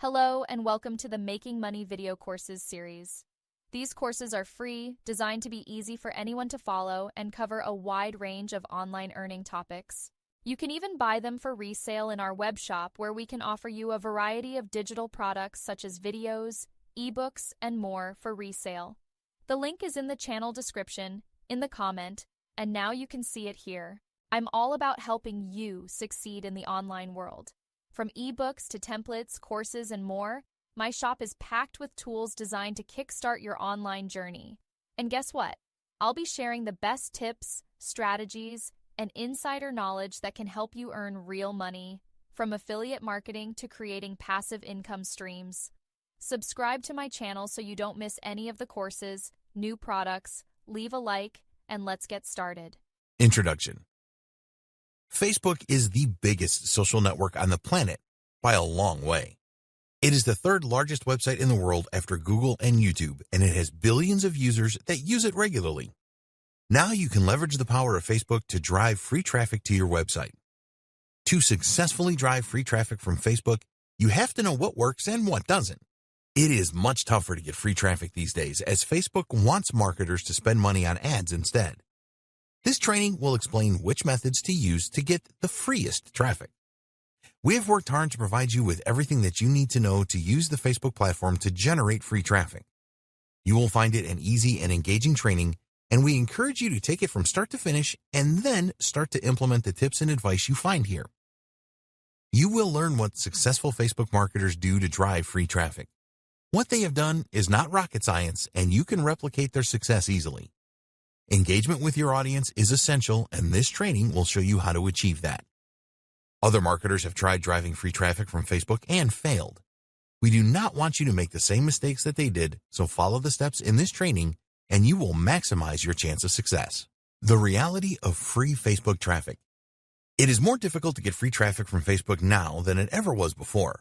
Hello and welcome to the Making Money video courses series. These courses are free, designed to be easy for anyone to follow, and cover a wide range of online earning topics. You can even buy them for resale in our web shop, where we can offer you a variety of digital products such as videos, ebooks, and more for resale. The link is in the channel description, in the comment, and now you can see it here. I'm all about helping you succeed in the online world. From ebooks to templates, courses, and more, my shop is packed with tools designed to kickstart your online journey. And guess what? I'll be sharing the best tips, strategies, and insider knowledge that can help you earn real money, from affiliate marketing to creating passive income streams. Subscribe to my channel so you don't miss any of the courses, new products, leave a like, and let's get started. Introduction. Facebook is the biggest social network on the planet by a long way. It is the third largest website in the world after Google and YouTube, and it has billions of users that use it regularly. Now you can leverage the power of Facebook to drive free traffic to your website. To successfully drive free traffic from Facebook, you have to know what works and what doesn't. It is much tougher to get free traffic these days, as Facebook wants marketers to spend money on ads instead. This training will explain which methods to use to get the freest traffic. We have worked hard to provide you with everything that you need to know to use the Facebook platform to generate free traffic. You will find it an easy and engaging training, and we encourage you to take it from start to finish and then start to implement the tips and advice you find here. You will learn what successful Facebook marketers do to drive free traffic. What they have done is not rocket science, and you can replicate their success easily. Engagement with your audience is essential, and this training will show you how to achieve that. Other marketers have tried driving free traffic from Facebook and failed. We do not want you to make the same mistakes that they did, so follow the steps in this training and you will maximize your chance of success. The reality of free Facebook traffic. It is more difficult to get free traffic from Facebook now than it ever was before.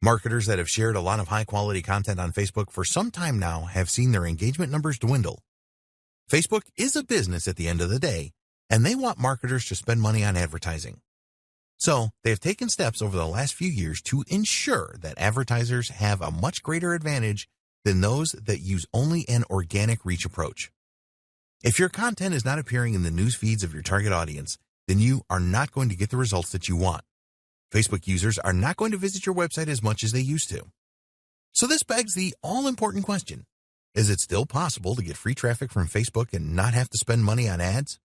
Marketers that have shared a lot of high-quality content on Facebook for some time now have seen their engagement numbers dwindle. Facebook is a business at the end of the day, and they want marketers to spend money on advertising. So, they have taken steps over the last few years to ensure that advertisers have a much greater advantage than those that use only an organic reach approach. If your content is not appearing in the news feeds of your target audience, then you are not going to get the results that you want. Facebook users are not going to visit your website as much as they used to. So this begs the all-important question. Is it still possible to get free traffic from Facebook and not have to spend money on ads?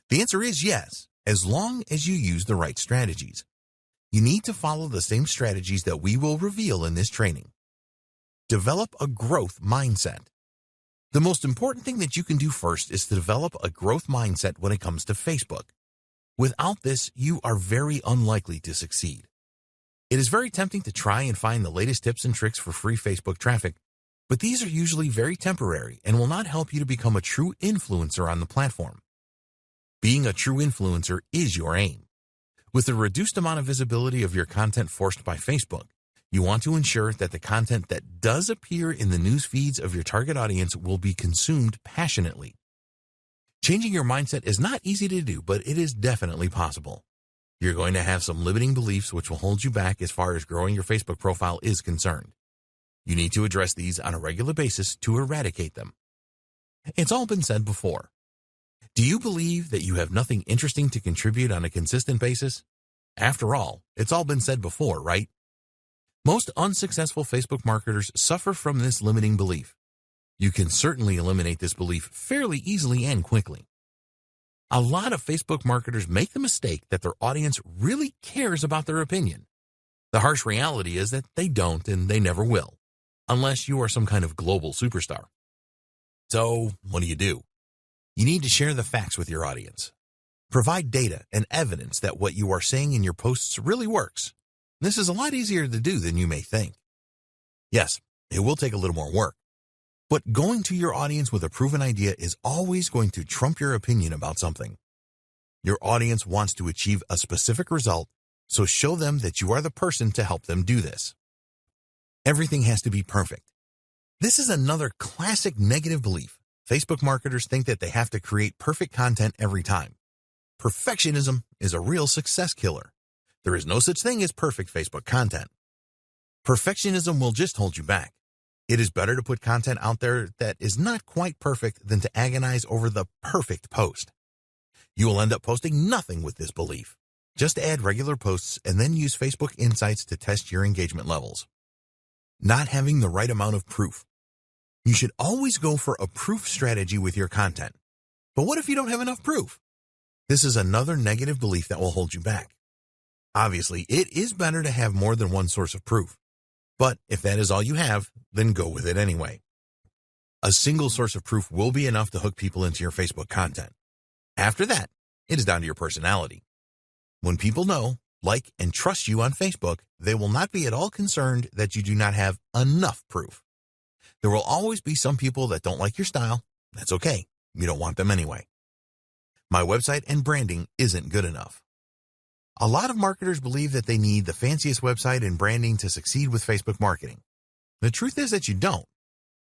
The answer is yes, as long as you use the right strategies. You need to follow the same strategies that we will reveal in this training. Develop a growth mindset. The most important thing that you can do first is to develop a growth mindset when it comes to Facebook. Without this, you are very unlikely to succeed. It is very tempting to try and find the latest tips and tricks for free Facebook traffic, but these are usually very temporary and will not help you to become a true influencer on the platform. Being a true influencer is your aim. With the reduced amount of visibility of your content forced by Facebook, you want to ensure that the content that does appear in the news feeds of your target audience will be consumed passionately. Changing your mindset is not easy to do, but it is definitely possible. You're going to have some limiting beliefs which will hold you back as far as growing your Facebook profile is concerned. You need to address these on a regular basis to eradicate them. It's all been said before. Do you believe that you have nothing interesting to contribute on a consistent basis? After all, it's all been said before, right? Most unsuccessful Facebook marketers suffer from this limiting belief. You can certainly eliminate this belief fairly easily and quickly. A lot of Facebook marketers make the mistake that their audience really cares about their opinion. The harsh reality is that they don't and they never will, unless you are some kind of global superstar. So, what do? You need to share the facts with your audience. Provide data and evidence that what you are saying in your posts really works. This is a lot easier to do than you may think. Yes, it will take a little more work, but going to your audience with a proven idea is always going to trump your opinion about something. Your audience wants to achieve a specific result, so show them that you are the person to help them do this. Everything has to be perfect. This is another classic negative belief. Facebook marketers think that they have to create perfect content every time. Perfectionism is a real success killer. There is no such thing as perfect Facebook content. Perfectionism will just hold you back. It is better to put content out there that is not quite perfect than to agonize over the perfect post. You will end up posting nothing with this belief. Just add regular posts and then use Facebook Insights to test your engagement levels. Not having the right amount of proof. You should always go for a proof strategy with your content. But what if you don't have enough proof? This is another negative belief that will hold you back. Obviously, it is better to have more than one source of proof. But if that is all you have, then go with it anyway. A single source of proof will be enough to hook people into your Facebook content. After that, it is down to your personality. When people know, like, and trust you on Facebook, they will not be at all concerned that you do not have enough proof. There will always be some people that don't like your style. That's okay. You don't want them anyway. My website and branding isn't good enough. A lot of marketers believe that they need the fanciest website and branding to succeed with Facebook marketing. The truth is that you don't.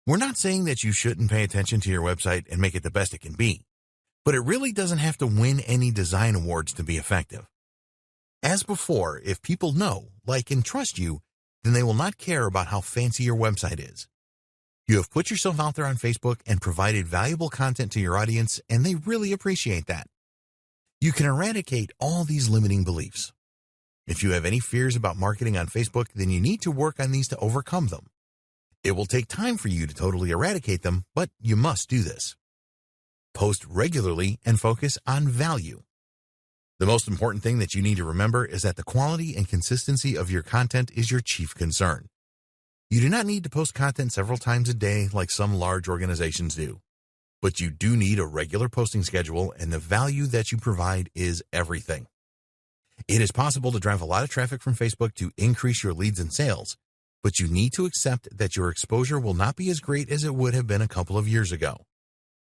We're not saying that you shouldn't pay attention to your website and make it the best it can be, but it really doesn't have to win any design awards to be effective. As before, if people know, like, and trust you, then they will not care about how fancy your website is. You have put yourself out there on Facebook and provided valuable content to your audience, and they really appreciate that. You can eradicate all these limiting beliefs. If you have any fears about marketing on Facebook, then you need to work on these to overcome them. It will take time for you to totally eradicate them, but you must do this. Post regularly and focus on value. The most important thing that you need to remember is that the quality and consistency of your content is your chief concern. You do not need to post content several times a day like some large organizations do, but you do need a regular posting schedule, and the value that you provide is everything. It is possible to drive a lot of traffic from Facebook to increase your leads and sales, but you need to accept that your exposure will not be as great as it would have been a couple of years ago.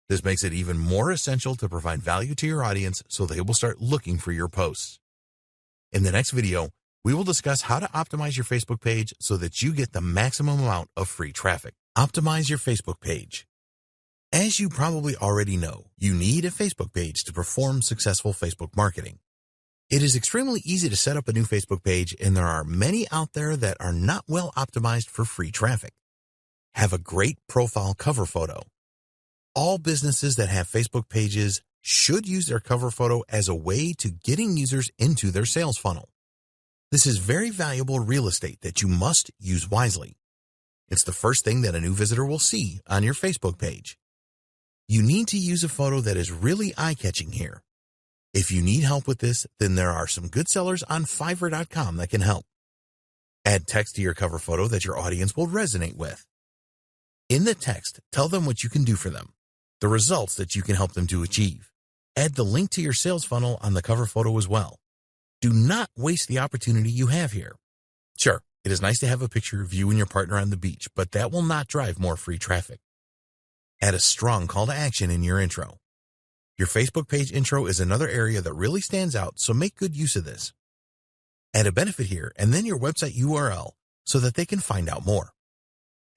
This makes it even more essential to provide value to your audience so they will start looking for your posts. In the next video, we will discuss how to optimize your Facebook page so that you get the maximum amount of free traffic. Optimize your Facebook page. As you probably already know, you need a Facebook page to perform successful Facebook marketing. It is extremely easy to set up a new Facebook page, and there are many out there that are not well optimized for free traffic. Have a great profile cover photo. All businesses that have Facebook pages should use their cover photo as a way to getting users into their sales funnel. This is very valuable real estate that you must use wisely. It's the first thing that a new visitor will see on your Facebook page. You need to use a photo that is really eye-catching here. If you need help with this, then there are some good sellers on Fiverr.com that can help. Add text to your cover photo that your audience will resonate with. In the text, tell them what you can do for them, the results that you can help them to achieve. Add the link to your sales funnel on the cover photo as well. Do not waste the opportunity you have here. Sure, it is nice to have a picture of you and your partner on the beach, but that will not drive more free traffic. Add a strong call to action in your intro. Your Facebook page intro is another area that really stands out, so make good use of this. Add a benefit here and then your website URL so that they can find out more.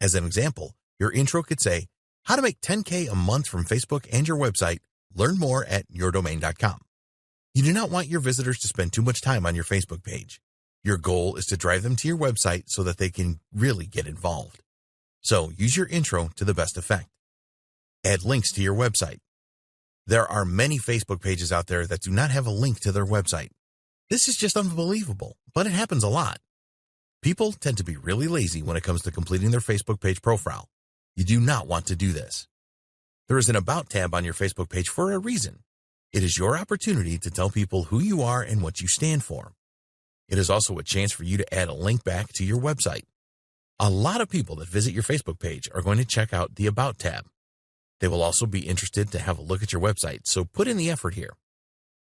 As an example, your intro could say, how to make $10K a month from Facebook and your website. Learn more at yourdomain.com. You do not want your visitors to spend too much time on your Facebook page. Your goal is to drive them to your website so that they can really get involved. So use your intro to the best effect. Add links to your website. There are many Facebook pages out there that do not have a link to their website. This is just unbelievable, but it happens a lot. People tend to be really lazy when it comes to completing their Facebook page profile. You do not want to do this. There is an About tab on your Facebook page for a reason. It is your opportunity to tell people who you are and what you stand for. It is also a chance for you to add a link back to your website. A lot of people that visit your Facebook page are going to check out the About tab. They will also be interested to have a look at your website, so put in the effort here.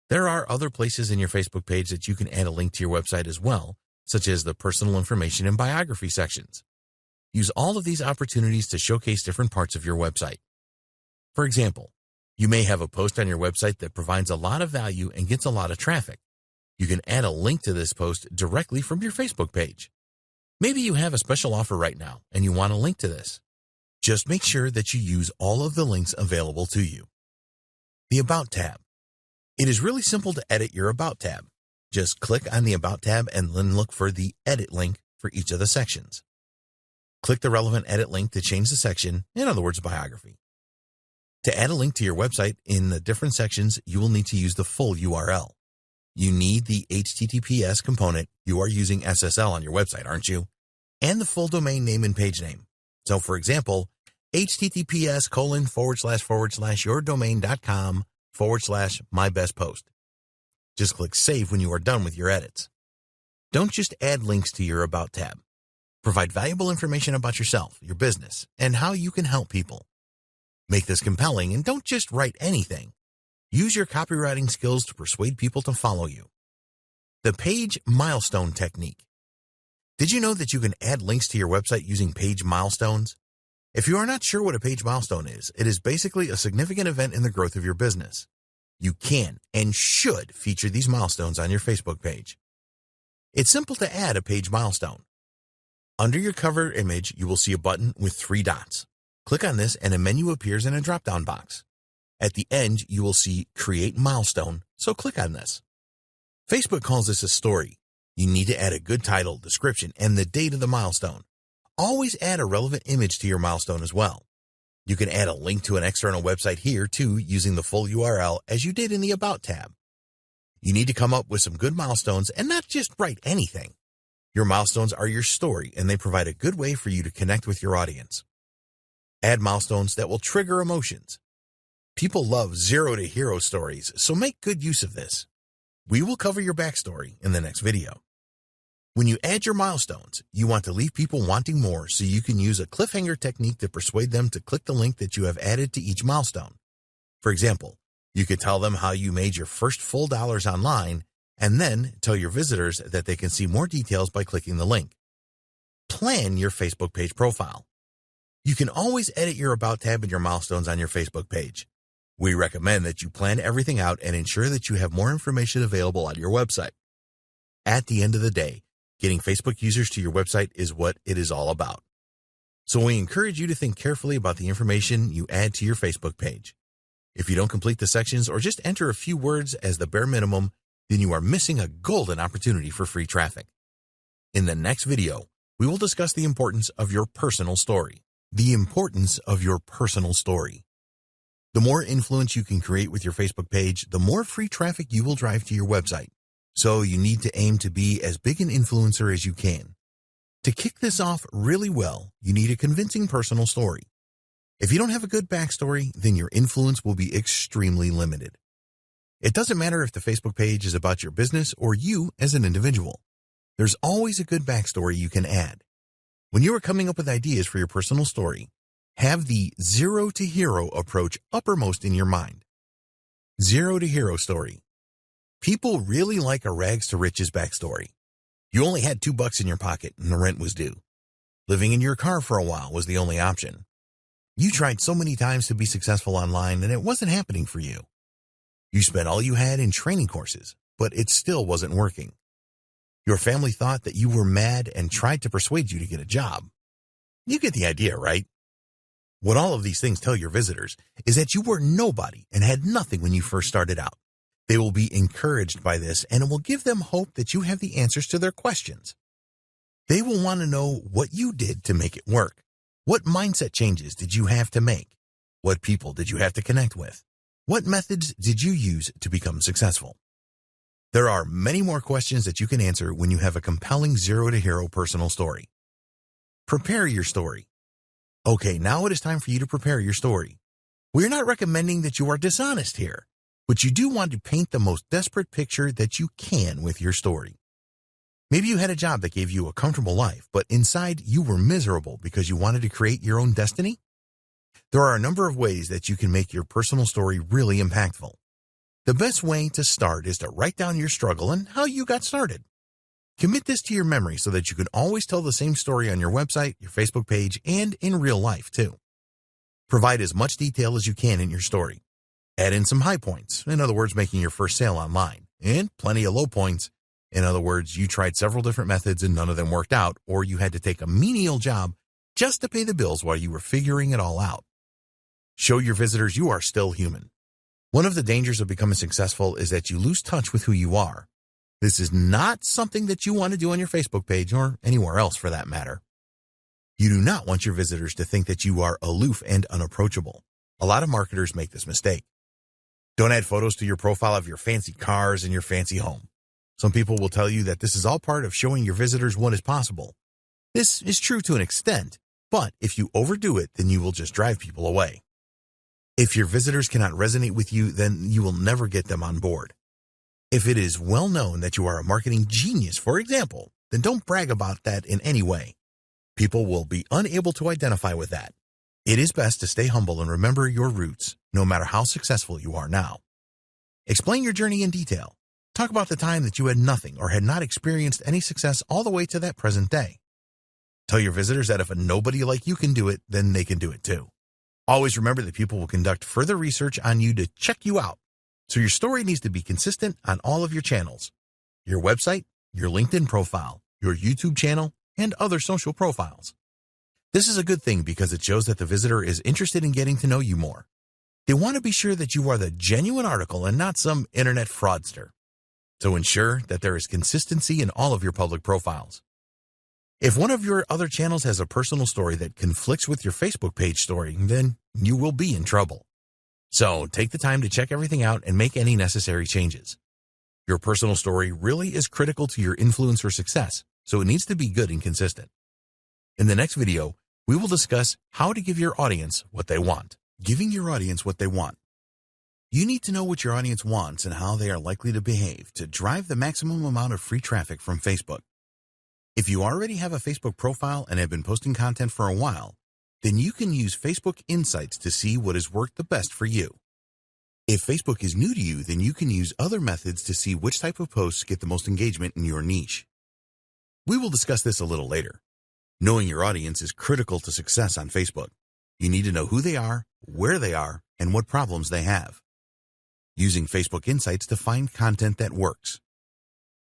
There are other places in your Facebook page that you can add a link to your website as well, such as the personal information and biography sections. Use all of these opportunities to showcase different parts of your website. For example, you may have a post on your website that provides a lot of value and gets a lot of traffic. You can add a link to this post directly from your Facebook page. Maybe you have a special offer right now and you want a link to this. Just make sure that you use all of the links available to you. The About tab. It is really simple to edit your About tab. Just click on the About tab and then look for the Edit link for each of the sections. Click the relevant edit link to change the section, in other words, biography. To add a link to your website in the different sections, you will need to use the full URL. You need the HTTPS component. You are using SSL on your website, aren't you? And the full domain name and page name. So, for example, https://yourdomain.com/mybestpost. Just click Save when you are done with your edits. Don't just add links to your About tab. Provide valuable information about yourself, your business, and how you can help people. Make this compelling and don't just write anything. Use your copywriting skills to persuade people to follow you. The page milestone technique. Did you know that you can add links to your website using page milestones? If you are not sure what a page milestone is, it is basically a significant event in the growth of your business. You can and should feature these milestones on your Facebook page. It's simple to add a page milestone. Under your cover image, you will see a button with 3 dots. Click on this and a menu appears in a drop-down box. At the end, you will see Create Milestone, so click on this. Facebook calls this a story. You need to add a good title, description, and the date of the milestone. Always add a relevant image to your milestone as well. You can add a link to an external website here too using the full URL as you did in the About tab. You need to come up with some good milestones and not just write anything. Your milestones are your story and they provide a good way for you to connect with your audience. Add milestones that will trigger emotions. People love zero to hero stories, so make good use of this. We will cover your backstory in the next video. When you add your milestones, you want to leave people wanting more, so you can use a cliffhanger technique to persuade them to click the link that you have added to each milestone. For example, you could tell them how you made your first full dollars online, and then tell your visitors that they can see more details by clicking the link. Plan your Facebook page profile. You can always edit your About tab and your milestones on your Facebook page. We recommend that you plan everything out and ensure that you have more information available on your website. At the end of the day, getting Facebook users to your website is what it is all about. So we encourage you to think carefully about the information you add to your Facebook page. If you don't complete the sections or just enter a few words as the bare minimum, then you are missing a golden opportunity for free traffic. In the next video, we will discuss the importance of your personal story. The importance of your personal story. The more influence you can create with your Facebook page, the more free traffic you will drive to your website. So you need to aim to be as big an influencer as you can. To kick this off really well, you need a convincing personal story. If you don't have a good backstory, then your influence will be extremely limited. It doesn't matter if the Facebook page is about your business or you as an individual. There's always a good backstory you can add. When you are coming up with ideas for your personal story, have the zero to hero approach uppermost in your mind. Zero to hero story. People really like a rags to riches backstory. You only had $2 in your pocket and the rent was due. Living in your car for a while was the only option. You tried so many times to be successful online and it wasn't happening for you. You spent all you had in training courses, but it still wasn't working. Your family thought that you were mad and tried to persuade you to get a job. You get the idea, right? What all of these things tell your visitors is that you were nobody and had nothing when you first started out. They will be encouraged by this and it will give them hope that you have the answers to their questions. They will want to know what you did to make it work. What mindset changes did you have to make? What people did you have to connect with? What methods did you use to become successful? There are many more questions that you can answer when you have a compelling zero to hero personal story. Prepare your story. Okay, now it is time for you to prepare your story. We're not recommending that you are dishonest here, but you do want to paint the most desperate picture that you can with your story. Maybe you had a job that gave you a comfortable life, but inside you were miserable because you wanted to create your own destiny. There are a number of ways that you can make your personal story really impactful. The best way to start is to write down your struggle and how you got started. Commit this to your memory so that you can always tell the same story on your website, your Facebook page, and in real life too. Provide as much detail as you can in your story. Add in some high points, in other words, making your first sale online, and plenty of low points, in other words, you tried several different methods and none of them worked out, or you had to take a menial job just to pay the bills while you were figuring it all out. Show your visitors you are still human. One of the dangers of becoming successful is that you lose touch with who you are. This is not something that you want to do on your Facebook page or anywhere else for that matter. You do not want your visitors to think that you are aloof and unapproachable. A lot of marketers make this mistake. Don't add photos to your profile of your fancy cars and your fancy home. Some people will tell you that this is all part of showing your visitors what is possible. This is true to an extent, but if you overdo it, then you will just drive people away. If your visitors cannot resonate with you, then you will never get them on board. If it is well known that you are a marketing genius, for example, then don't brag about that in any way. People will be unable to identify with that. It is best to stay humble and remember your roots, no matter how successful you are now. Explain your journey in detail. Talk about the time that you had nothing or had not experienced any success all the way to that present day. Tell your visitors that if a nobody like you can do it, then they can do it too. Always remember that people will conduct further research on you to check you out. So your story needs to be consistent on all of your channels. Your website, your LinkedIn profile, your YouTube channel, and other social profiles. This is a good thing because it shows that the visitor is interested in getting to know you more. They want to be sure that you are the genuine article and not some internet fraudster. So ensure that there is consistency in all of your public profiles. If one of your other channels has a personal story that conflicts with your Facebook page story, then you will be in trouble. So take the time to check everything out and make any necessary changes. Your personal story really is critical to your influencer success, so it needs to be good and consistent. In the next video, we will discuss how to give your audience what they want. Giving your audience what they want. You need to know what your audience wants and how they are likely to behave to drive the maximum amount of free traffic from Facebook. If you already have a Facebook profile and have been posting content for a while, then you can use Facebook Insights to see what has worked the best for you. If Facebook is new to you, then you can use other methods to see which type of posts get the most engagement in your niche. We will discuss this a little later. Knowing your audience is critical to success on Facebook. You need to know who they are, where they are, and what problems they have. Using Facebook Insights to find content that works.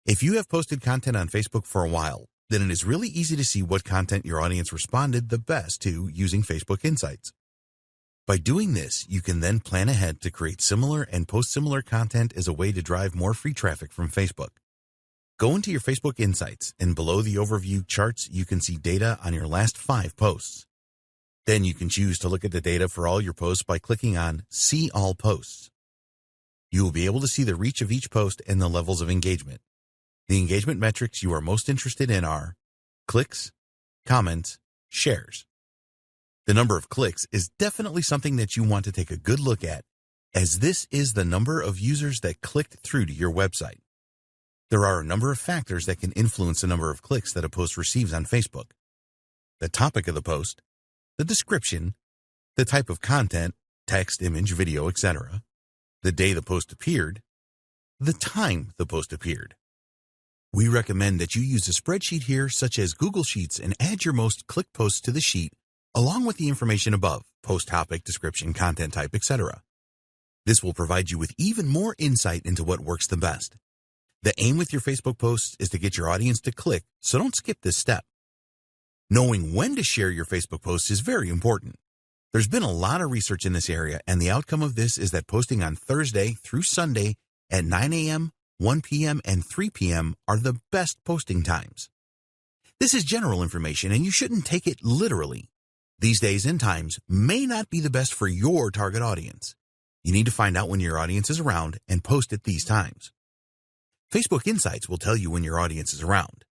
If you have posted content on Facebook for a while, then it is really easy to see what content your audience responded the best to using Facebook Insights. By doing this, you can then plan ahead to create similar and post similar content as a way to drive more free traffic from Facebook. Go into your Facebook Insights, and below the overview charts, you can see data on your last 5 posts. Then you can choose to look at the data for all your posts by clicking on See All Posts. You will be able to see the reach of each post and the levels of engagement. The engagement metrics you are most interested in are clicks, comments, shares. The number of clicks is definitely something that you want to take a good look at, as this is the number of users that clicked through to your website. There are a number of factors that can influence the number of clicks that a post receives on Facebook. The topic of the post, the description, the type of content, text, image, video, etc., the day the post appeared, the time the post appeared. We recommend that you use a spreadsheet here such as Google Sheets and add your most clicked posts to the sheet along with the information above, post topic, description, content type, etc. This will provide you with even more insight into what works the best. The aim with your Facebook posts is to get your audience to click, so don't skip this step. Knowing when to share your Facebook posts is very important. There's been a lot of research in this area, and the outcome of this is that posting on Thursday through Sunday at 9 a.m., 1 p.m., and 3 p.m. are the best posting times. This is general information, and you shouldn't take it literally. These days and times may not be the best for your target audience. You need to find out when your audience is around and post at these times. Facebook Insights will tell you when your audience is around.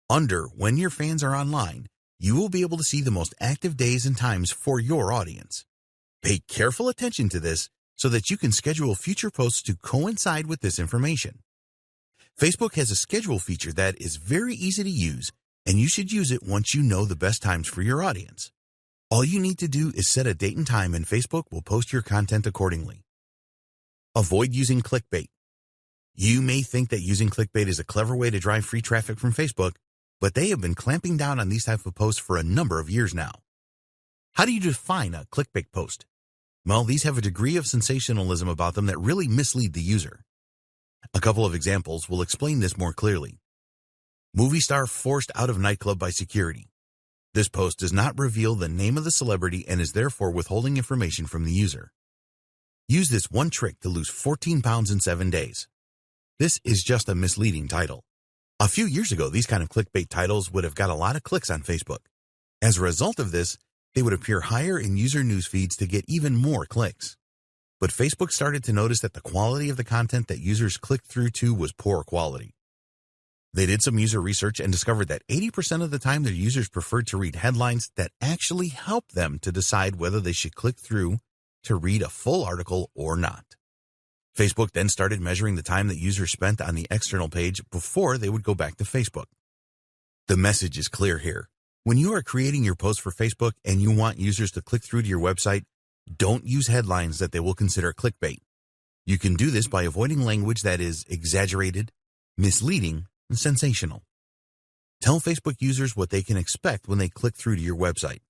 Under When Your Fans Are Online, you will be able to see the most active days and times for your audience. Pay careful attention to this so that you can schedule future posts to coincide with this information. Facebook has a schedule feature that is very easy to use, and you should use it once you know the best times for your audience. All you need to do is set a date and time, and Facebook will post your content accordingly. Avoid using clickbait. You may think that using clickbait is a clever way to drive free traffic from Facebook, but they have been clamping down on these types of posts for a number of years now. How do you define a clickbait post? Well, these have a degree of sensationalism about them that really mislead the user. A couple of examples will explain this more clearly. Movie star forced out of nightclub by security. This post does not reveal the name of the celebrity and is therefore withholding information from the user. Use this one trick to lose 14 pounds in 7 days. This is just a misleading title. A few years ago, these kind of clickbait titles would have got a lot of clicks on Facebook. As a result of this, they would appear higher in user news feeds to get even more clicks. But Facebook started to notice that the quality of the content that users clicked through to was poor quality. They did some user research and discovered that 80% of the time their users preferred to read headlines that actually helped them to decide whether they should click through to read a full article or not. Facebook then started measuring the time that users spent on the external page before they would go back to Facebook. The message is clear here. When you are creating your post for Facebook and you want users to click through to your website, don't use headlines that they will consider clickbait. You can do this by avoiding language that is exaggerated, misleading, and sensational. Tell Facebook users what they can expect when they click through to your website.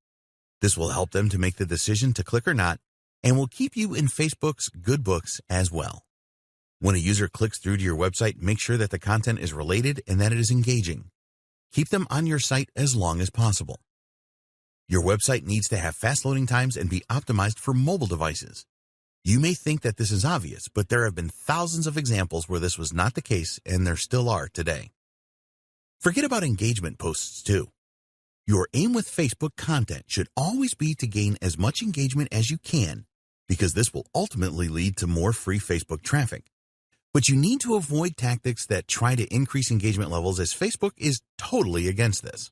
This will help them to make the decision to click or not, and will keep you in Facebook's good books as well. When a user clicks through to your website, make sure that the content is related and that it is engaging. Keep them on your site as long as possible. Your website needs to have fast loading times and be optimized for mobile devices. You may think that this is obvious, but there have been thousands of examples where this was not the case, and there still are today. Forget about engagement posts too. Your aim with Facebook content should always be to gain as much engagement as you can, because this will ultimately lead to more free Facebook traffic. But you need to avoid tactics that try to increase engagement levels, as Facebook is totally against this.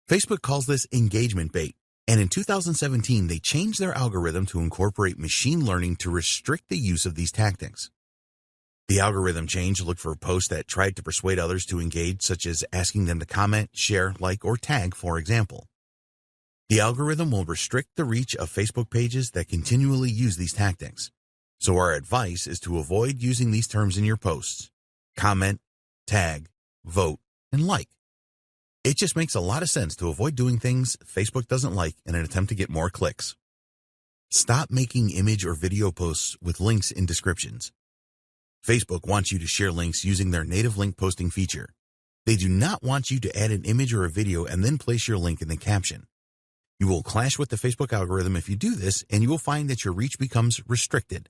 Facebook calls this engagement bait, and in 2017 they changed their algorithm to incorporate machine learning to restrict the use of these tactics. The algorithm change looked for posts that tried to persuade others to engage, such as asking them to comment, share, like, or tag, for example. The algorithm will restrict the reach of Facebook pages that continually use these tactics. So our advice is to avoid using these terms in your posts: comment, tag, vote, and like. It just makes a lot of sense to avoid doing things Facebook doesn't like in an attempt to get more clicks. Stop making image or video posts with links in descriptions. Facebook wants you to share links using their native link posting feature. They do not want you to add an image or a video and then place your link in the caption. You will clash with the Facebook algorithm if you do this, and you will find that your reach becomes restricted.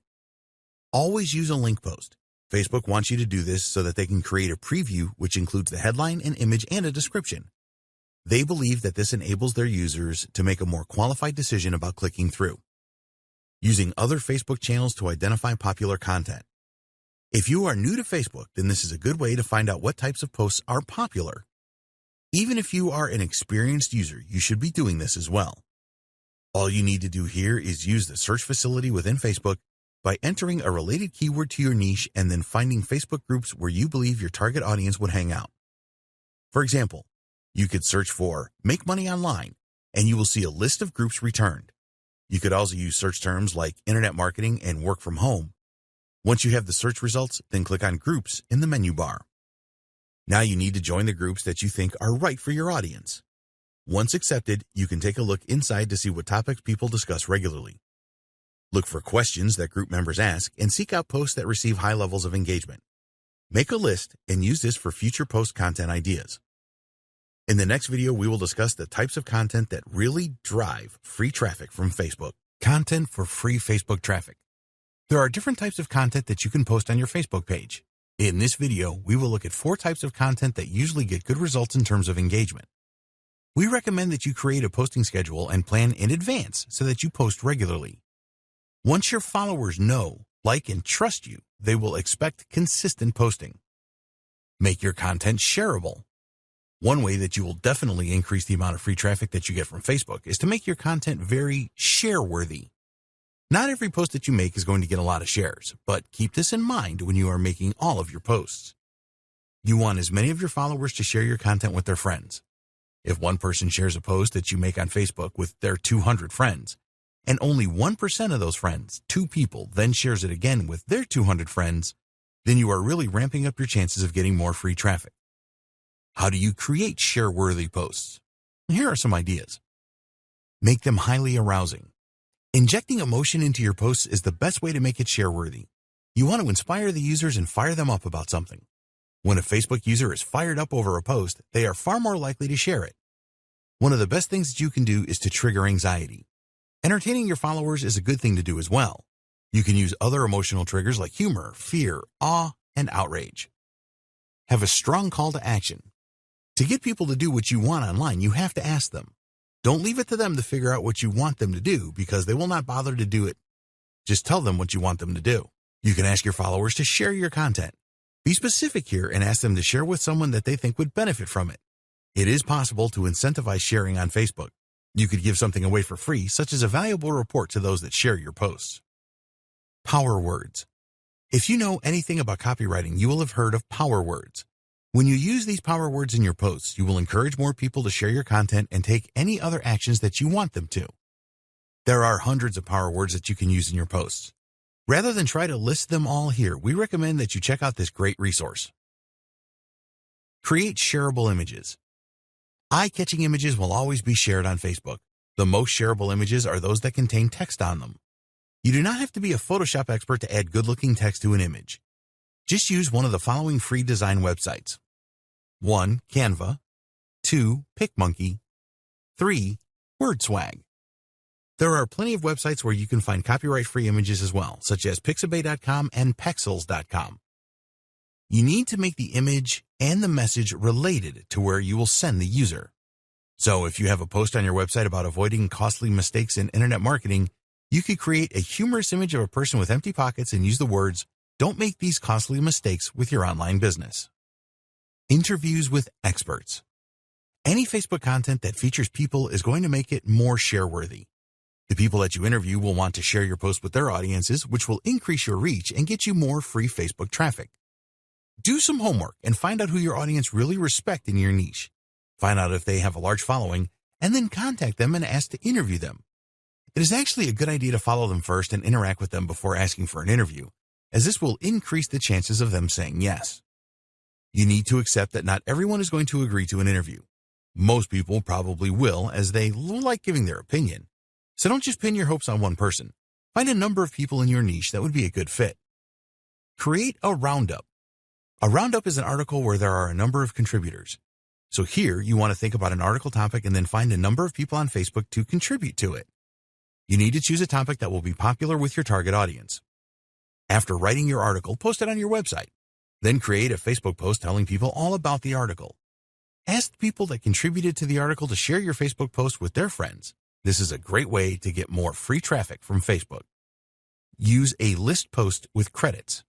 Always use a link post. Facebook wants you to do this so that they can create a preview which includes the headline, an image, and a description. They believe that this enables their users to make a more qualified decision about clicking through. Using other Facebook channels to identify popular content. If you are new to Facebook, then this is a good way to find out what types of posts are popular. Even if you are an experienced user, you should be doing this as well. All you need to do here is use the search facility within Facebook by entering a related keyword to your niche and then finding Facebook groups where you believe your target audience would hang out. For example, you could search for "Make Money Online" and you will see a list of groups returned. You could also use search terms like internet marketing and work from home. Once you have the search results, then click on Groups in the menu bar. Now you need to join the groups that you think are right for your audience. Once accepted, you can take a look inside to see what topics people discuss regularly. Look for questions that group members ask and seek out posts that receive high levels of engagement. Make a list and use this for future post content ideas. In the next video, we will discuss the types of content that really drive free traffic from Facebook. Content for free Facebook traffic. There are different types of content that you can post on your Facebook page. In this video, we will look at 4 types of content that usually get good results in terms of engagement. We recommend that you create a posting schedule and plan in advance so that you post regularly. Once your followers know, like, and trust you, they will expect consistent posting. Make your content shareable. One way that you will definitely increase the amount of free traffic that you get from Facebook is to make your content very share-worthy. Not every post that you make is going to get a lot of shares, but keep this in mind when you are making all of your posts. You want as many of your followers to share your content with their friends. If one person shares a post that you make on Facebook with their 200 friends, and only 1% of those friends, 2 people, then shares it again with their 200 friends, then you are really ramping up your chances of getting more free traffic. How do you create share-worthy posts? Here are some ideas. Make them highly arousing. Injecting emotion into your posts is the best way to make it share-worthy. You want to inspire the users and fire them up about something. When a Facebook user is fired up over a post, they are far more likely to share it. One of the best things that you can do is to trigger anxiety. Entertaining your followers is a good thing to do as well. You can use other emotional triggers like humor, fear, awe, and outrage. Have a strong call to action. To get people to do what you want online, you have to ask them. Don't leave it to them to figure out what you want them to do because they will not bother to do it. Just tell them what you want them to do. You can ask your followers to share your content. Be specific here and ask them to share with someone that they think would benefit from it. It is possible to incentivize sharing on Facebook. You could give something away for free, such as a valuable report to those that share your posts. Power words. If you know anything about copywriting, you will have heard of power words. When you use these power words in your posts, you will encourage more people to share your content and take any other actions that you want them to. There are hundreds of power words that you can use in your posts. Rather than try to list them all here, we recommend that you check out this great resource. Create shareable images. Eye-catching images will always be shared on Facebook. The most shareable images are those that contain text on them. You do not have to be a Photoshop expert to add good-looking text to an image. Just use one of the following free design websites. 1. Canva. 2. PicMonkey. 3. WordSwag. There are plenty of websites where you can find copyright-free images as well, such as Pixabay.com and Pexels.com. You need to make the image and the message related to where you will send the user. So if you have a post on your website about avoiding costly mistakes in internet marketing, you could create a humorous image of a person with empty pockets and use the words, "Don't make these costly mistakes with your online business." Interviews with experts. Any Facebook content that features people is going to make it more share-worthy. The people that you interview will want to share your post with their audiences, which will increase your reach and get you more free Facebook traffic. Do some homework and find out who your audience really respect in your niche. Find out if they have a large following, and then contact them and ask to interview them. It is actually a good idea to follow them first and interact with them before asking for an interview, as this will increase the chances of them saying yes. You need to accept that not everyone is going to agree to an interview. Most people probably will, as they like giving their opinion. So don't just pin your hopes on one person. Find a number of people in your niche that would be a good fit. Create a roundup. A roundup is an article where there are a number of contributors. So here you want to think about an article topic and then find a number of people on Facebook to contribute to it. You need to choose a topic that will be popular with your target audience. After writing your article, post it on your website. Then create a Facebook post telling people all about the article. Ask people that contributed to the article to share your Facebook post with their friends. This is a great way to get more free traffic from Facebook. Use a list post with credits.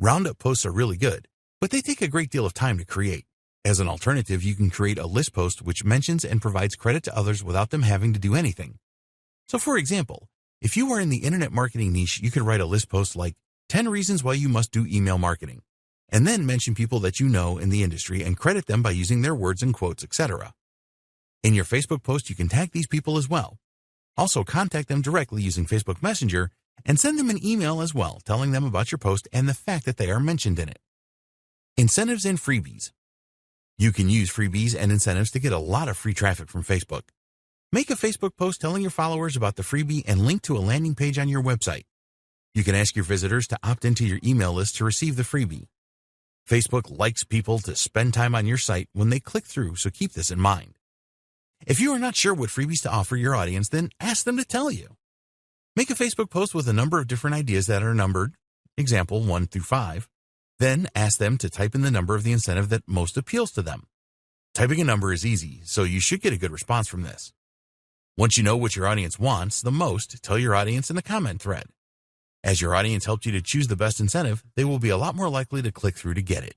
Roundup posts are really good, but they take a great deal of time to create. As an alternative, you can create a list post which mentions and provides credit to others without them having to do anything. So for example, if you are in the internet marketing niche, you could write a list post like 10 reasons why you must do email marketing, and then mention people that you know in the industry and credit them by using their words and quotes, etc. In your Facebook post, you can tag these people as well. Also, contact them directly using Facebook Messenger and send them an email as well, telling them about your post and the fact that they are mentioned in it. Incentives and freebies. You can use freebies and incentives to get a lot of free traffic from Facebook. Make a Facebook post telling your followers about the freebie and link to a landing page on your website. You can ask your visitors to opt into your email list to receive the freebie. Facebook likes people to spend time on your site when they click through, so keep this in mind. If you are not sure what freebies to offer your audience, then ask them to tell you. Make a Facebook post with a number of different ideas that are numbered, example 1 through 5. Then ask them to type in the number of the incentive that most appeals to them. Typing a number is easy, so you should get a good response from this. Once you know what your audience wants the most, tell your audience in the comment thread. As your audience helped you to choose the best incentive, they will be a lot more likely to click through to get it.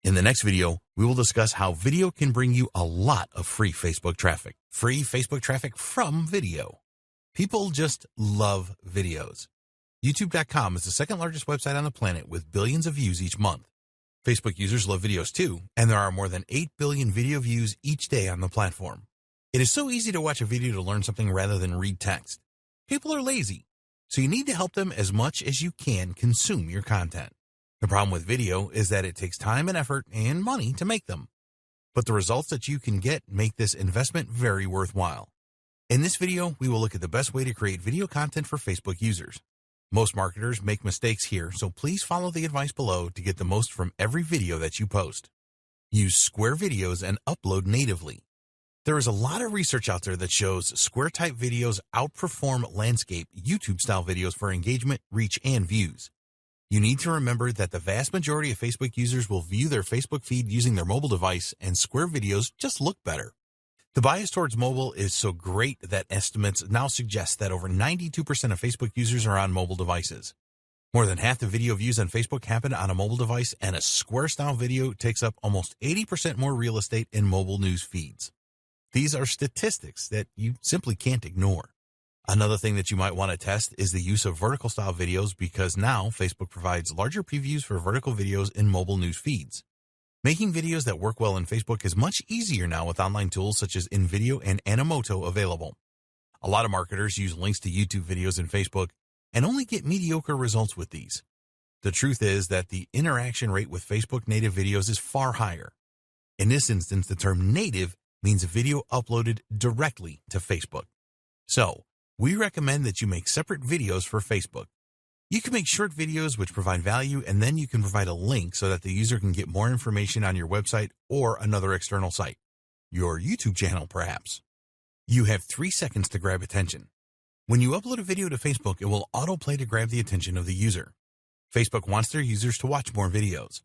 In the next video, we will discuss how video can bring you a lot of free Facebook traffic. Free Facebook traffic from video. People just love videos. YouTube.com is the second largest website on the planet with billions of views each month. Facebook users love videos too, and there are more than 8 billion video views each day on the platform. It is so easy to watch a video to learn something rather than read text. People are lazy, so you need to help them as much as you can consume your content. The problem with video is that it takes time and effort and money to make them. But the results that you can get make this investment very worthwhile. In this video, we will look at the best way to create video content for Facebook users. Most marketers make mistakes here, so please follow the advice below to get the most from every video that you post. Use square videos and upload natively. There is a lot of research out there that shows square-type videos outperform landscape YouTube-style videos for engagement, reach, and views. You need to remember that the vast majority of Facebook users will view their Facebook feed using their mobile device, and square videos just look better. The bias towards mobile is so great that estimates now suggest that over 92% of Facebook users are on mobile devices. More than half the video views on Facebook happen on a mobile device, and a square-style video takes up almost 80% more real estate in mobile news feeds. These are statistics that you simply can't ignore. Another thing that you might want to test is the use of vertical style videos, because now Facebook provides larger previews for vertical videos in mobile news feeds. Making videos that work well in Facebook is much easier now with online tools such as InVideo and Animoto available. A lot of marketers use links to YouTube videos in Facebook and only get mediocre results with these. The truth is that the interaction rate with Facebook native videos is far higher. In this instance, the term native means a video uploaded directly to Facebook. So, we recommend that you make separate videos for Facebook. You can make short videos which provide value, and then you can provide a link so that the user can get more information on your website or another external site. Your YouTube channel, perhaps. You have 3 seconds to grab attention. When you upload a video to Facebook, it will autoplay to grab the attention of the user. Facebook wants their users to watch more videos.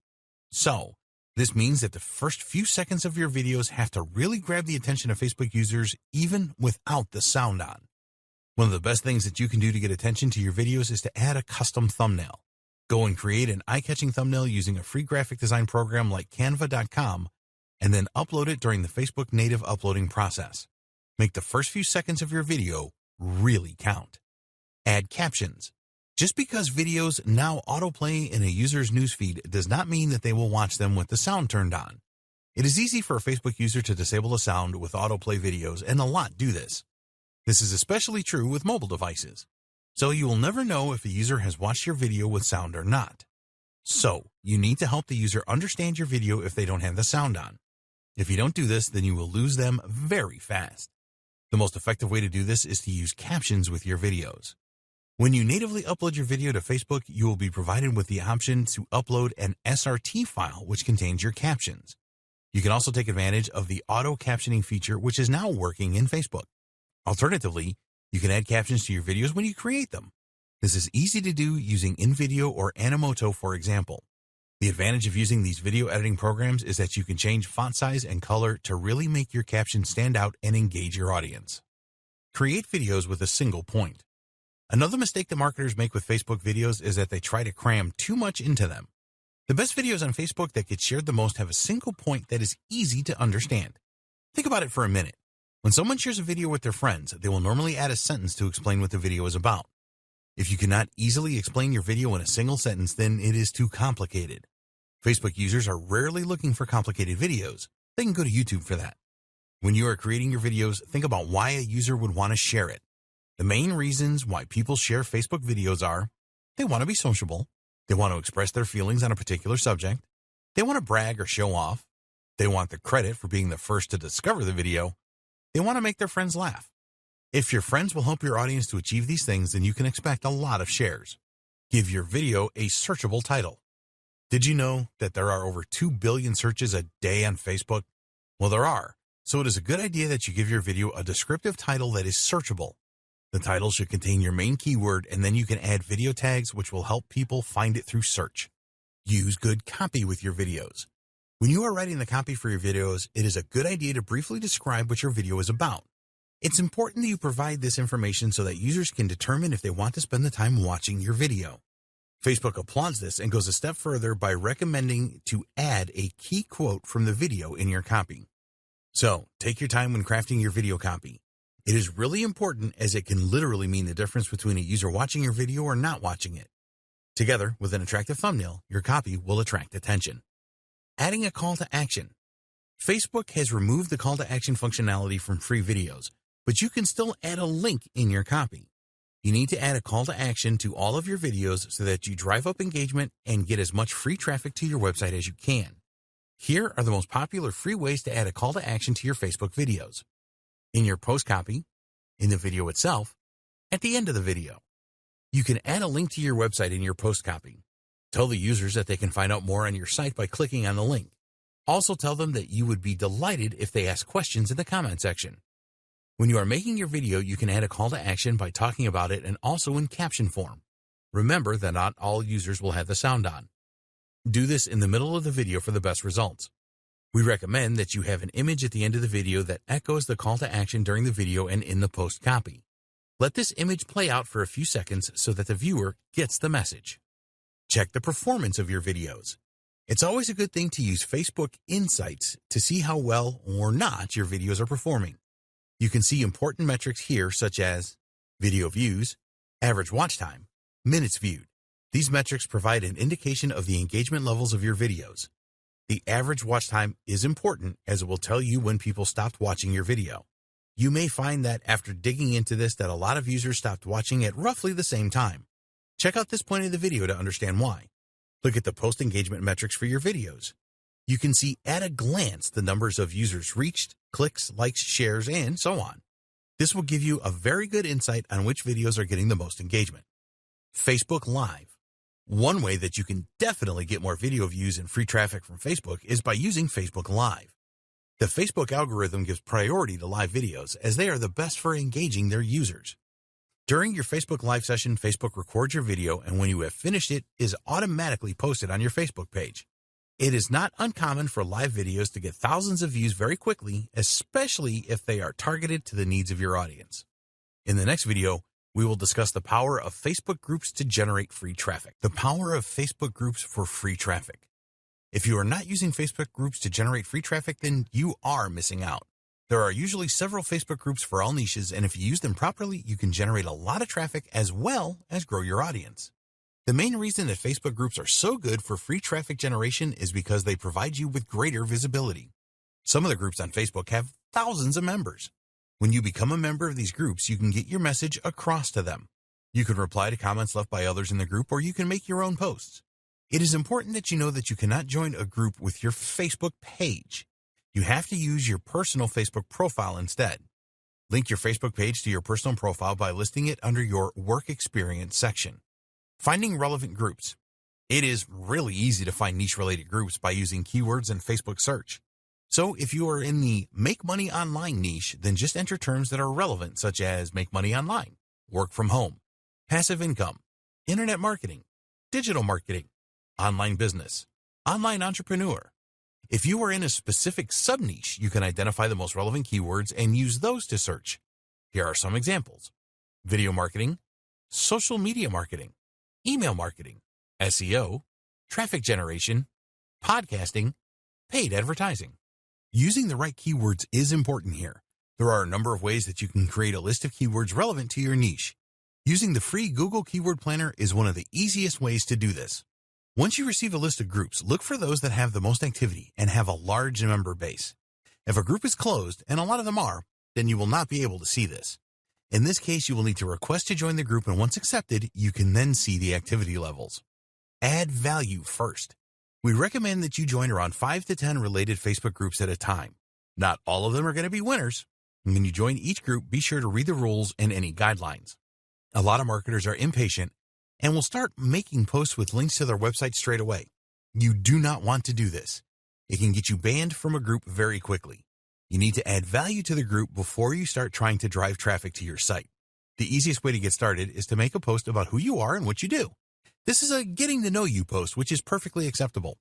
So, this means that the first few seconds of your videos have to really grab the attention of Facebook users even without the sound on. One of the best things that you can do to get attention to your videos is to add a custom thumbnail. Go and create an eye-catching thumbnail using a free graphic design program like Canva.com, and then upload it during the Facebook native uploading process. Make the first few seconds of your video really count. Add captions. Just because videos now autoplay in a user's newsfeed does not mean that they will watch them with the sound turned on. It is easy for a Facebook user to disable the sound with autoplay videos, and a lot do this. This is especially true with mobile devices. So you will never know if a user has watched your video with sound or not. So you need to help the user understand your video if they don't have the sound on. If you don't do this, then you will lose them very fast. The most effective way to do this is to use captions with your videos. When you natively upload your video to Facebook, you will be provided with the option to upload an SRT file which contains your captions. You can also take advantage of the auto captioning feature, which is now working in Facebook. Alternatively, you can add captions to your videos when you create them. This is easy to do using InVideo or Animoto, for example. The advantage of using these video editing programs is that you can change font size and color to really make your captions stand out and engage your audience. Create videos with a single point. Another mistake that marketers make with Facebook videos is that they try to cram too much into them. The best videos on Facebook that get shared the most have a single point that is easy to understand. Think about it for a minute. When someone shares a video with their friends, they will normally add a sentence to explain what the video is about. If you cannot easily explain your video in a single sentence, then it is too complicated. Facebook users are rarely looking for complicated videos. They can go to YouTube for that. When you are creating your videos, think about why a user would want to share it. The main reasons why people share Facebook videos are: they want to be sociable, they want to express their feelings on a particular subject, they want to brag or show off, they want the credit for being the first to discover the video, they want to make their friends laugh. If your friends will help your audience to achieve these things, then you can expect a lot of shares. Give your video a searchable title. Did you know that there are over 2 billion searches a day on Facebook? Well, there are. So it is a good idea that you give your video a descriptive title that is searchable. The title should contain your main keyword, and then you can add video tags which will help people find it through search. Use good copy with your videos. When you are writing the copy for your videos, it is a good idea to briefly describe what your video is about. It's important that you provide this information so that users can determine if they want to spend the time watching your video. Facebook applauds this and goes a step further by recommending to add a key quote from the video in your copy. So, take your time when crafting your video copy. It is really important, as it can literally mean the difference between a user watching your video or not watching it. Together with an attractive thumbnail, your copy will attract attention. Adding a call to action. Facebook has removed the call to action functionality from free videos, but you can still add a link in your copy. You need to add a call to action to all of your videos so that you drive up engagement and get as much free traffic to your website as you can. Here are the most popular free ways to add a call to action to your Facebook videos. In your post copy, in the video itself, at the end of the video. You can add a link to your website in your post copy. Tell the users that they can find out more on your site by clicking on the link. Also tell them that you would be delighted if they ask questions in the comment section. When you are making your video, you can add a call to action by talking about it and also in caption form. Remember that not all users will have the sound on. Do this in the middle of the video for the best results. We recommend that you have an image at the end of the video that echoes the call to action during the video and in the post copy. Let this image play out for a few seconds so that the viewer gets the message. Check the performance of your videos. It's always a good thing to use Facebook Insights to see how well or not your videos are performing. You can see important metrics here such as video views, average watch time, minutes viewed. These metrics provide an indication of the engagement levels of your videos. The average watch time is important as it will tell you when people stopped watching your video. You may find that after digging into this that a lot of users stopped watching at roughly the same time. Check out this point of the video to understand why. Look at the post engagement metrics for your videos. You can see at a glance the numbers of users reached, clicks, likes, shares, and so on. This will give you a very good insight on which videos are getting the most engagement. Facebook Live. One way that you can definitely get more video views and free traffic from Facebook is by using Facebook Live. The Facebook algorithm gives priority to live videos as they are the best for engaging their users. During your Facebook Live session, Facebook records your video, and when you have finished it, is automatically posted on your Facebook page. It is not uncommon for live videos to get thousands of views very quickly, especially if they are targeted to the needs of your audience. In the next video, we will discuss the power of Facebook groups to generate free traffic. The power of Facebook groups for free traffic. If you are not using Facebook groups to generate free traffic, then you are missing out. There are usually several Facebook groups for all niches, and if you use them properly, you can generate a lot of traffic as well as grow your audience. The main reason that Facebook groups are so good for free traffic generation is because they provide you with greater visibility. Some of the groups on Facebook have thousands of members. When you become a member of these groups, you can get your message across to them. You can reply to comments left by others in the group, or you can make your own posts. It is important that you know that you cannot join a group with your Facebook page. You have to use your personal Facebook profile instead. Link your Facebook page to your personal profile by listing it under your Work Experience section. Finding relevant groups. It is really easy to find niche-related groups by using keywords in Facebook search. So if you are in the Make Money Online niche, then just enter terms that are relevant, such as make money online, work from home, passive income, internet marketing, digital marketing, online business, online entrepreneur. If you are in a specific sub-niche, you can identify the most relevant keywords and use those to search. Here are some examples: video marketing, social media marketing, email marketing, SEO, traffic generation, podcasting, paid advertising. Using the right keywords is important here. There are a number of ways that you can create a list of keywords relevant to your niche. Using the free Google Keyword Planner is one of the easiest ways to do this. Once you receive a list of groups, look for those that have the most activity and have a large member base. If a group is closed, and a lot of them are, then you will not be able to see this. In this case, you will need to request to join the group, and once accepted, you can then see the activity levels. Add value first. We recommend that you join around 5 to 10 related Facebook groups at a time. Not all of them are going to be winners. When you join each group, be sure to read the rules and any guidelines. A lot of marketers are impatient and will start making posts with links to their website straight away. You do not want to do this. It can get you banned from a group very quickly. You need to add value to the group before you start trying to drive traffic to your site. The easiest way to get started is to make a post about who you are and what you do. This is a getting to know you post, which is perfectly acceptable.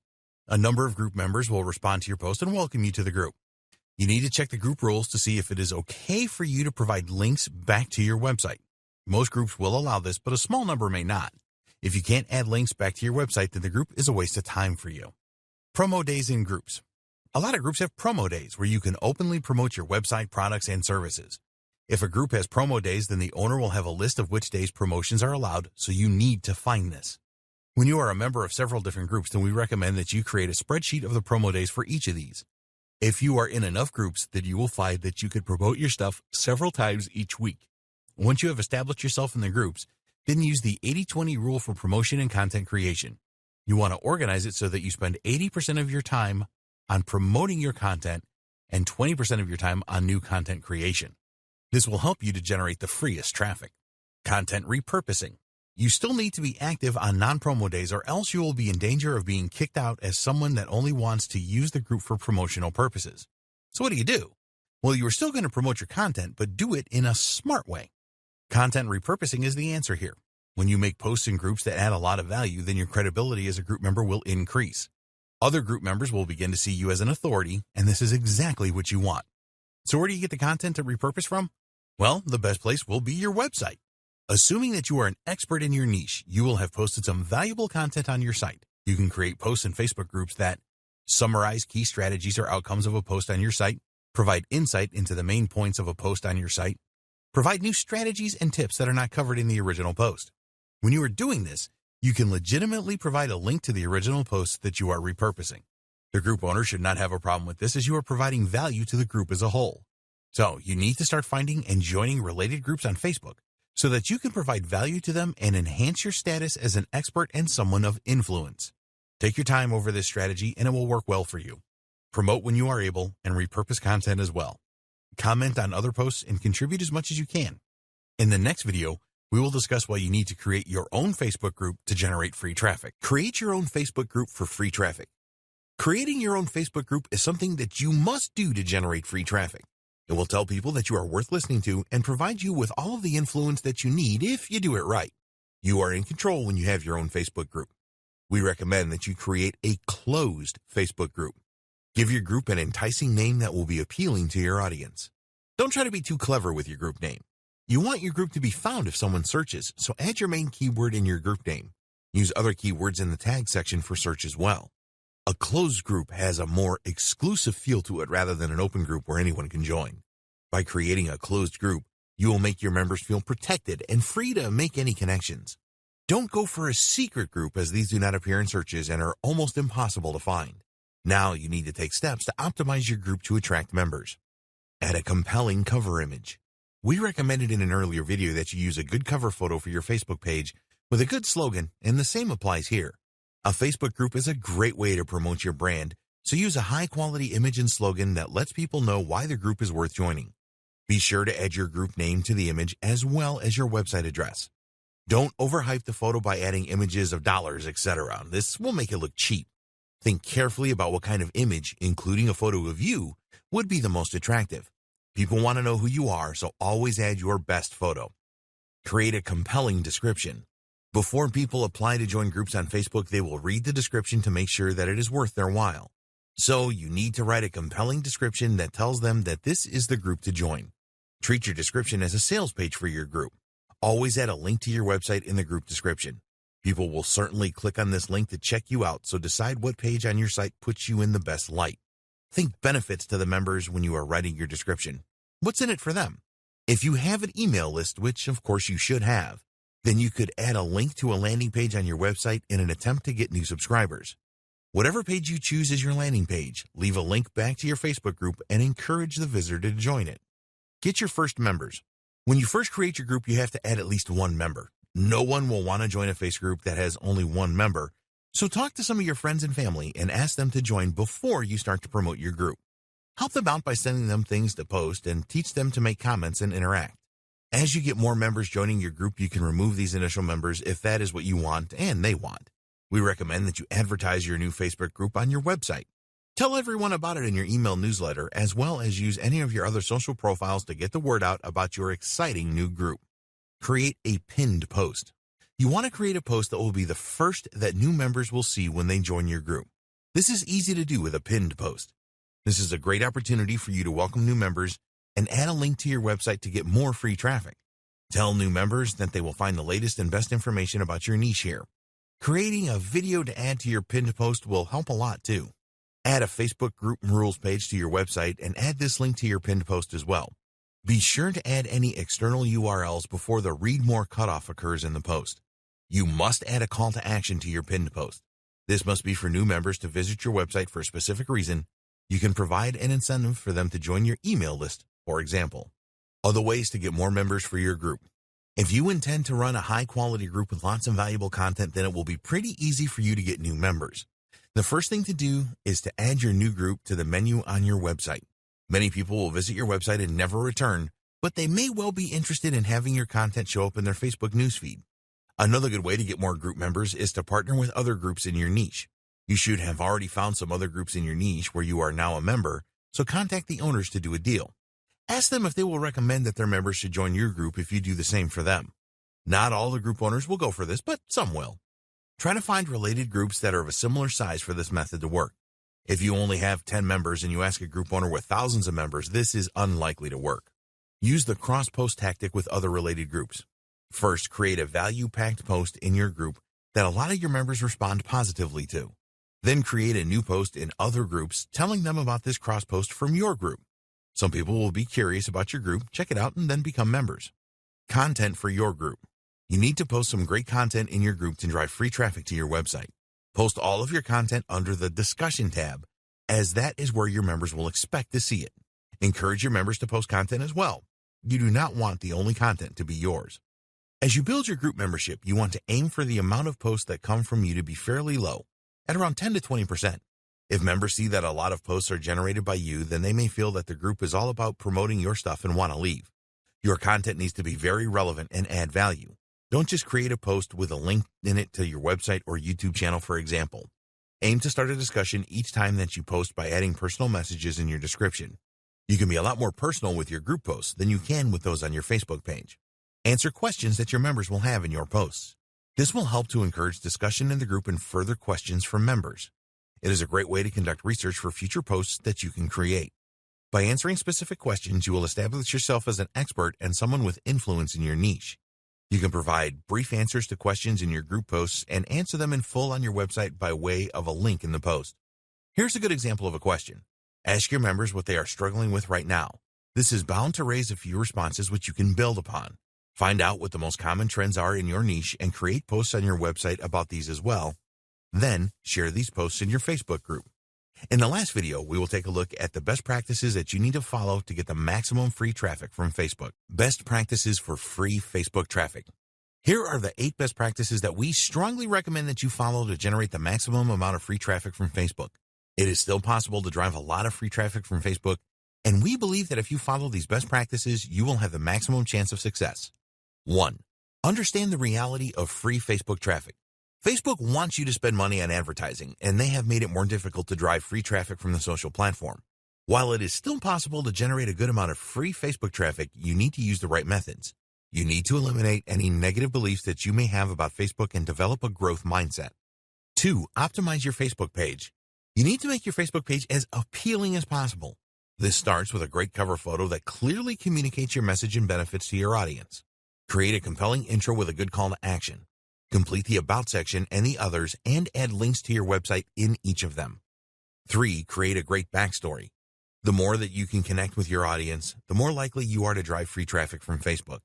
A number of group members will respond to your post and welcome you to the group. You need to check the group rules to see if it is okay for you to provide links back to your website. Most groups will allow this, but a small number may not. If you can't add links back to your website, then the group is a waste of time for you. Promo days in groups. A lot of groups have promo days where you can openly promote your website, products, and services. If a group has promo days, then the owner will have a list of which days promotions are allowed, so you need to find this. When you are a member of several different groups, then we recommend that you create a spreadsheet of the promo days for each of these. If you are in enough groups, then you will find that you could promote your stuff several times each week. Once you have established yourself in the groups, then use the 80-20 rule for promotion and content creation. You want to organize it so that you spend 80% of your time on promoting your content and 20% of your time on new content creation. This will help you to generate the freest traffic. Content repurposing. You still need to be active on non-promo days, or else you will be in danger of being kicked out as someone that only wants to use the group for promotional purposes. So what do? Well, you are still going to promote your content, but do it in a smart way. Content repurposing is the answer here. When you make posts in groups that add a lot of value, then your credibility as a group member will increase. Other group members will begin to see you as an authority, and this is exactly what you want. So where do you get the content to repurpose from? Well, the best place will be your website. Assuming that you are an expert in your niche, you will have posted some valuable content on your site. You can create posts in Facebook groups that summarize key strategies or outcomes of a post on your site, provide insight into the main points of a post on your site, provide new strategies and tips that are not covered in the original post. When you are doing this, you can legitimately provide a link to the original post that you are repurposing. The group owner should not have a problem with this, as you are providing value to the group as a whole. So you need to start finding and joining related groups on Facebook so that you can provide value to them and enhance your status as an expert and someone of influence. Take your time over this strategy and it will work well for you. Promote when you are able and repurpose content as well. Comment on other posts and contribute as much as you can. In the next video, we will discuss why you need to create your own Facebook group to generate free traffic. Create your own Facebook group for free traffic. Creating your own Facebook group is something that you must do to generate free traffic. It will tell people that you are worth listening to and provide you with all of the influence that you need if you do it right. You are in control when you have your own Facebook group. We recommend that you create a closed Facebook group. Give your group an enticing name that will be appealing to your audience. Don't try to be too clever with your group name. You want your group to be found if someone searches, so add your main keyword in your group name. Use other keywords in the tag section for search as well. A closed group has a more exclusive feel to it rather than an open group where anyone can join. By creating a closed group, you will make your members feel protected and free to make any connections. Don't go for a secret group, as these do not appear in searches and are almost impossible to find. Now you need to take steps to optimize your group to attract members. Add a compelling cover image. We recommended in an earlier video that you use a good cover photo for your Facebook page with a good slogan, and the same applies here. A Facebook group is a great way to promote your brand, so use a high-quality image and slogan that lets people know why the group is worth joining. Be sure to add your group name to the image as well as your website address. Don't overhype the photo by adding images of dollars, etc. This will make it look cheap. Think carefully about what kind of image, including a photo of you, would be the most attractive. People want to know who you are, so always add your best photo. Create a compelling description. Before people apply to join groups on Facebook, they will read the description to make sure that it is worth their while. So you need to write a compelling description that tells them that this is the group to join. Treat your description as a sales page for your group. Always add a link to your website in the group description. People will certainly click on this link to check you out, so decide what page on your site puts you in the best light. Think benefits to the members when you are writing your description. What's in it for them? If you have an email list, which of course you should have, then you could add a link to a landing page on your website in an attempt to get new subscribers. Whatever page you choose as your landing page, leave a link back to your Facebook group and encourage the visitor to join it. Get your first members. When you first create your group, you have to add at least one member. No one will want to join a Facebook group that has only one member, so talk to some of your friends and family and ask them to join before you start to promote your group. Help them out by sending them things to post and teach them to make comments and interact. As you get more members joining your group, you can remove these initial members if that is what you want and they want. We recommend that you advertise your new Facebook group on your website. Tell everyone about it in your email newsletter, as well as use any of your other social profiles to get the word out about your exciting new group. Create a pinned post. You want to create a post that will be the first that new members will see when they join your group. This is easy to do with a pinned post. This is a great opportunity for you to welcome new members and add a link to your website to get more free traffic. Tell new members that they will find the latest and best information about your niche here. Creating a video to add to your pinned post will help a lot too. Add a Facebook group rules page to your website and add this link to your pinned post as well. Be sure to add any external URLs before the read more cutoff occurs in the post. You must add a call to action to your pinned post. This must be for new members to visit your website for a specific reason. You can provide an incentive for them to join your email list, for example. Other ways to get more members for your group. If you intend to run a high-quality group with lots of valuable content, then it will be pretty easy for you to get new members. The first thing to do is to add your new group to the menu on your website. Many people will visit your website and never return, but they may well be interested in having your content show up in their Facebook newsfeed. Another good way to get more group members is to partner with other groups in your niche. You should have already found some other groups in your niche where you are now a member, so contact the owners to do a deal. Ask them if they will recommend that their members should join your group if you do the same for them. Not all the group owners will go for this, but some will. Try to find related groups that are of a similar size for this method to work. If you only have 10 members and you ask a group owner with thousands of members, this is unlikely to work. Use the cross-post tactic with other related groups. First, create a value-packed post in your group that a lot of your members respond positively to. Then create a new post in other groups telling them about this cross-post from your group. Some people will be curious about your group, check it out, and then become members. Content for your group. You need to post some great content in your group to drive free traffic to your website. Post all of your content under the Discussion tab, as that is where your members will expect to see it. Encourage your members to post content as well. You do not want the only content to be yours. As you build your group membership, you want to aim for the amount of posts that come from you to be fairly low, at around 10 to 20%. If members see that a lot of posts are generated by you, then they may feel that the group is all about promoting your stuff and want to leave. Your content needs to be very relevant and add value. Don't just create a post with a link in it to your website or YouTube channel, for example. Aim to start a discussion each time that you post by adding personal messages in your description. You can be a lot more personal with your group posts than you can with those on your Facebook page. Answer questions that your members will have in your posts. This will help to encourage discussion in the group and further questions from members. It is a great way to conduct research for future posts that you can create. By answering specific questions, you will establish yourself as an expert and someone with influence in your niche. You can provide brief answers to questions in your group posts and answer them in full on your website by way of a link in the post. Here's a good example of a question. Ask your members what they are struggling with right now. This is bound to raise a few responses which you can build upon. Find out what the most common trends are in your niche and create posts on your website about these as well. Then share these posts in your Facebook group. In the last video, we will take a look at the best practices that you need to follow to get the maximum free traffic from Facebook. Best practices for free Facebook traffic. Here are the 8 best practices that we strongly recommend that you follow to generate the maximum amount of free traffic from Facebook. It is still possible to drive a lot of free traffic from Facebook, and we believe that if you follow these best practices, you will have the maximum chance of success. 1. Understand the reality of free Facebook traffic. Facebook wants you to spend money on advertising, and they have made it more difficult to drive free traffic from the social platform. While it is still possible to generate a good amount of free Facebook traffic, you need to use the right methods. You need to eliminate any negative beliefs that you may have about Facebook and develop a growth mindset. 2. Optimize your Facebook page. You need to make your Facebook page as appealing as possible. This starts with a great cover photo that clearly communicates your message and benefits to your audience. Create a compelling intro with a good call to action. Complete the About section and the others and add links to your website in each of them. 3. Create a great backstory. The more that you can connect with your audience, the more likely you are to drive free traffic from Facebook.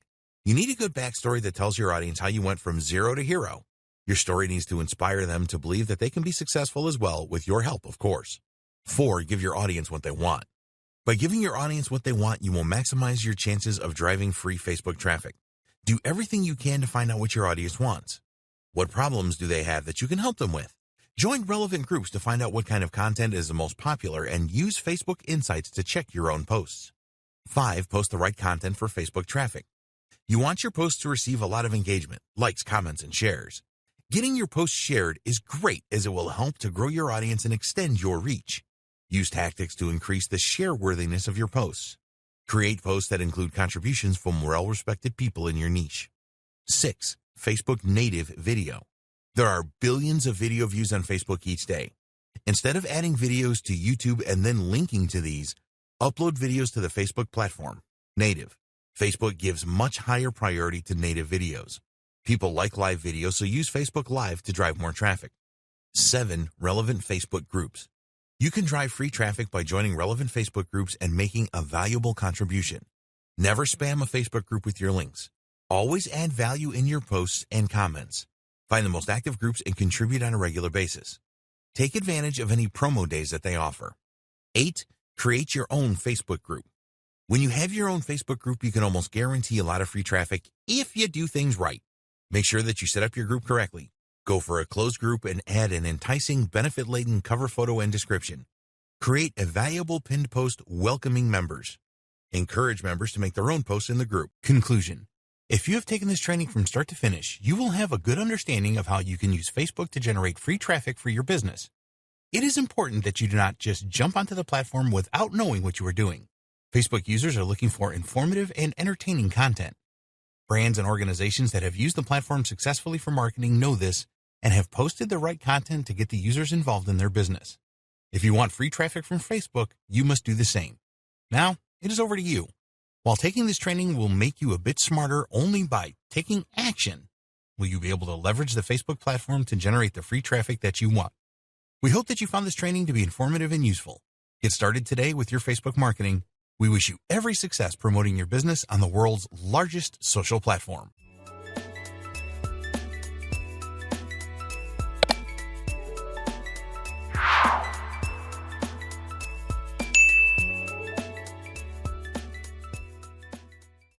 You need a good backstory that tells your audience how you went from zero to hero. Your story needs to inspire them to believe that they can be successful as well, with your help, of course. 4. Give your audience what they want. By giving your audience what they want, you will maximize your chances of driving free Facebook traffic. Do everything you can to find out what your audience wants. What problems do they have that you can help them with? Join relevant groups to find out what kind of content is the most popular and use Facebook Insights to check your own posts. 5. Post the right content for Facebook traffic. You want your posts to receive a lot of engagement, likes, comments, and shares. Getting your posts shared is great as it will help to grow your audience and extend your reach. Use tactics to increase the share worthiness of your posts. Create posts that include contributions from well-respected people in your niche. 6. Facebook native video. There are billions of video views on Facebook each day. Instead of adding videos to YouTube and then linking to these, upload videos to the Facebook platform. Native. Facebook gives much higher priority to native videos. People like live videos, so use Facebook Live to drive more traffic. 7. Relevant Facebook groups. You can drive free traffic by joining relevant Facebook groups and making a valuable contribution. Never spam a Facebook group with your links. Always add value in your posts and comments. Find the most active groups and contribute on a regular basis. Take advantage of any promo days that they offer. 8. Create your own Facebook group. When you have your own Facebook group, you can almost guarantee a lot of free traffic if you do things right. Make sure that you set up your group correctly. Go for a closed group and add an enticing, benefit-laden cover photo and description. Create a valuable pinned post welcoming members. Encourage members to make their own posts in the group. Conclusion. If you have taken this training from start to finish, you will have a good understanding of how you can use Facebook to generate free traffic for your business. It is important that you do not just jump onto the platform without knowing what you are doing. Facebook users are looking for informative and entertaining content. Brands and organizations that have used the platform successfully for marketing know this and have posted the right content to get the users involved in their business. If you want free traffic from Facebook, you must do the same. Now, it is over to you. While taking this training will make you a bit smarter only by taking action, will you be able to leverage the Facebook platform to generate the free traffic that you want? We hope that you found this training to be informative and useful. Get started today with your Facebook marketing. We wish you every success promoting your business on the world's largest social platform.